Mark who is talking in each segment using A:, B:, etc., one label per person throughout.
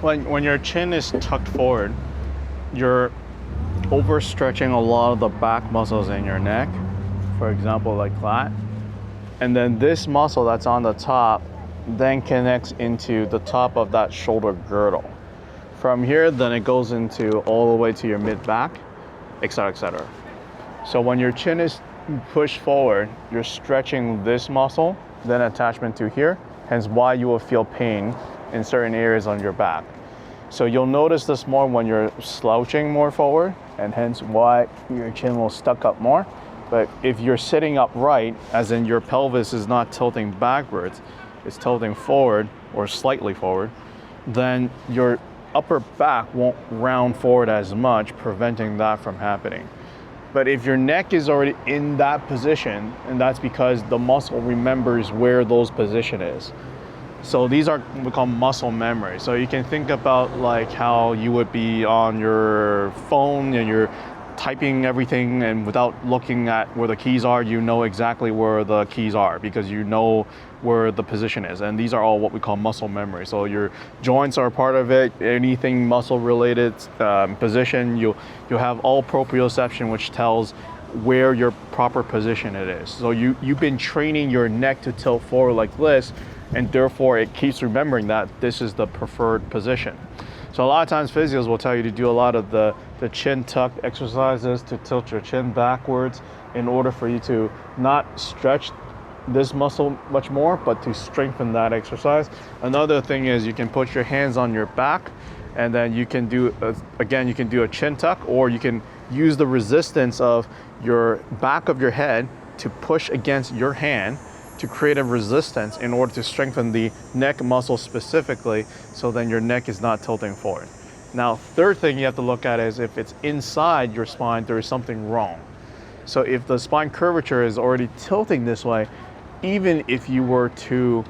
A: When your chin is tucked forward, you're overstretching a lot of the back muscles in your neck, for example, like that. And then this muscle that's on the top then connects into the top of that shoulder girdle. From here, then it goes into all the way to your mid back, etc., etc. So when your chin is pushed forward, you're stretching this muscle, then attachment to here, hence why you will feel pain in certain areas on your back. So you'll notice this more when you're slouching more forward, and hence why your chin will stuck up more. But if you're sitting upright, as in your pelvis is not tilting backwards, it's tilting forward or slightly forward, then your upper back won't round forward as much, preventing that from happening. But if your neck is already in that position, and that's because the muscle remembers where those position is. So these are what we call muscle memory. So you can think about like how you would be on your phone and you're typing everything, and without looking at where the keys are, you know exactly where the keys are because you know where the position is. And these are all what we call muscle memory. So your joints are part of it. Anything muscle related position, you'll have all proprioception, which tells where your proper position it is. So you've been training your neck to tilt forward like this, and therefore it keeps remembering that this is the preferred position. So a lot of times physios will tell you to do a lot of the chin tuck exercises to tilt your chin backwards in order for you to not stretch this muscle much more, but to strengthen that exercise. Another thing is you can put your hands on your back, and then you can do, again, you can do a chin tuck, or you can use the resistance of your back of your head to push against your hand to create a resistance in order to strengthen the neck muscle specifically, so then your neck is not tilting forward. Now, third thing you have to look at is if it's inside your spine, there is something wrong. So if the spine curvature is already tilting this way, even if you were to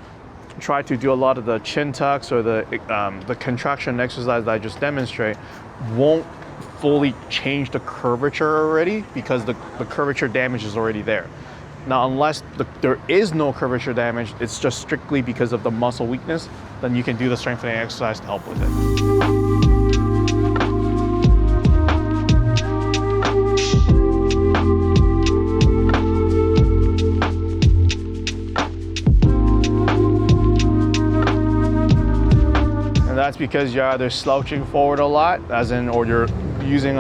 A: try to do a lot of the chin tucks or the contraction exercise that I just demonstrate, won't fully change the curvature already because the curvature damage is already there. Now, unless there is no curvature damage, it's just strictly because of the muscle weakness, then you can do the strengthening exercise to help with it. And that's because you're either slouching forward a lot, as in, or you're using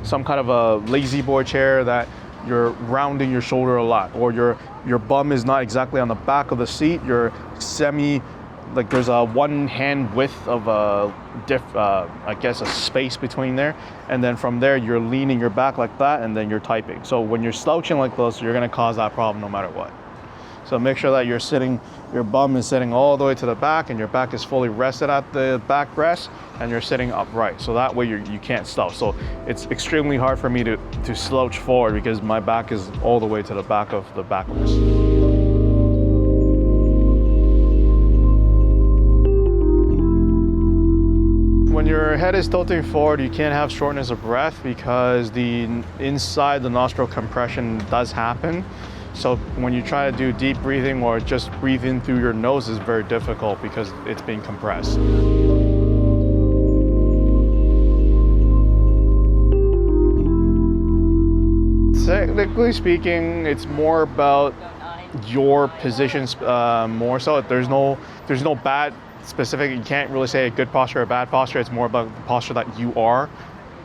A: some kind of a lazy boy chair that you're rounding your shoulder a lot, or your bum is not exactly on the back of the seat. You're like there's a one hand width of I guess a space between there, and then from there you're leaning your back like that, and then you're typing. So when you're slouching like this, you're gonna cause that problem no matter what. So make sure that your bum is sitting all the way to the back, and your back is fully rested at the backrest, and you're sitting upright. So that way you can't slouch. So it's extremely hard for me to slouch forward because my back is all the way to the back of the backrest. When your head is tilting forward, you can't have shortness of breath because the inside the nostril compression does happen. So when you try to do deep breathing or just breathe in through your nose is very difficult because it's being compressed. Technically speaking, it's more about your positions more so. There's no bad specific, you can't really say a good posture or a bad posture. It's more about the posture that you are.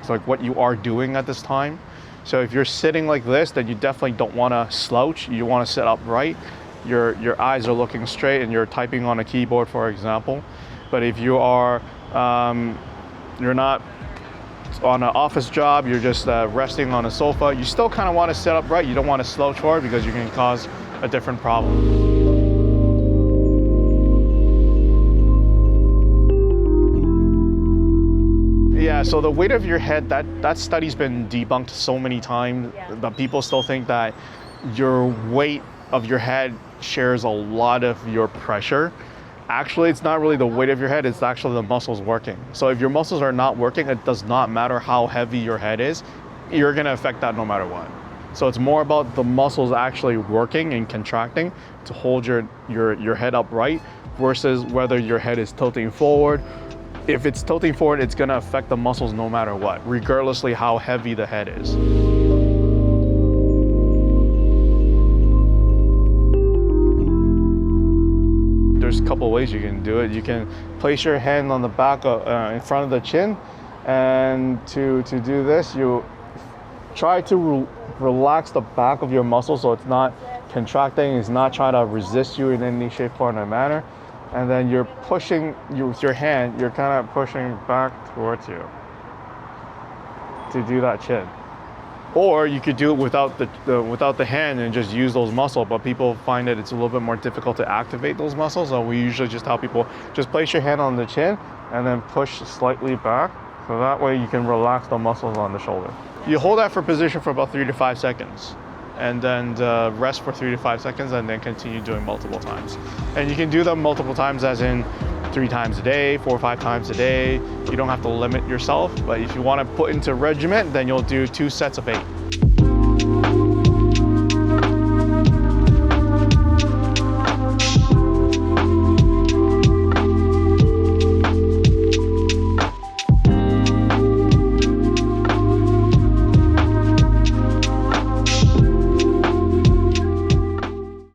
A: It's like what you are doing at this time. So if you're sitting like this, then you definitely don't want to slouch. You want to sit upright. Your eyes are looking straight and you're typing on a keyboard, for example. But if you are, you're not on an office job, you're just resting on a sofa, you still kind of want to sit upright. You don't want to slouch forward because you can cause a different problem. Yeah, so the weight of your head, that study's been debunked so many times, but people still think that your weight of your head shares a lot of your pressure. Actually, it's not really the weight of your head, it's actually the muscles working. So if your muscles are not working, it does not matter how heavy your head is, you're gonna affect that no matter what. So it's more about the muscles actually working and contracting to hold your head upright versus whether your head is tilting forward If it's tilting forward, it's gonna affect the muscles no matter what, regardlessly how heavy the head is. There's a couple ways you can do it. You can place your hand on the back of, in front of the chin, and to do this, you try to relax the back of your muscle so it's not contracting, it's not trying to resist you in any shape, form, or manner. And then you're pushing with your hand, you're kind of pushing back towards you to do that chin. Or you could do it without the hand and just use those muscles, but people find that it's a little bit more difficult to activate those muscles. So we usually just tell people, just place your hand on the chin and then push slightly back. So that way you can relax the muscles on the shoulder. You hold that for position for about 3 to 5 seconds. And then rest for 3 to 5 seconds, and then continue doing multiple times. And you can do them multiple times, as in 3 times a day, 4 or 5 times a day. You don't have to limit yourself, but if you want to put into regiment, then you'll do 2 sets of 8.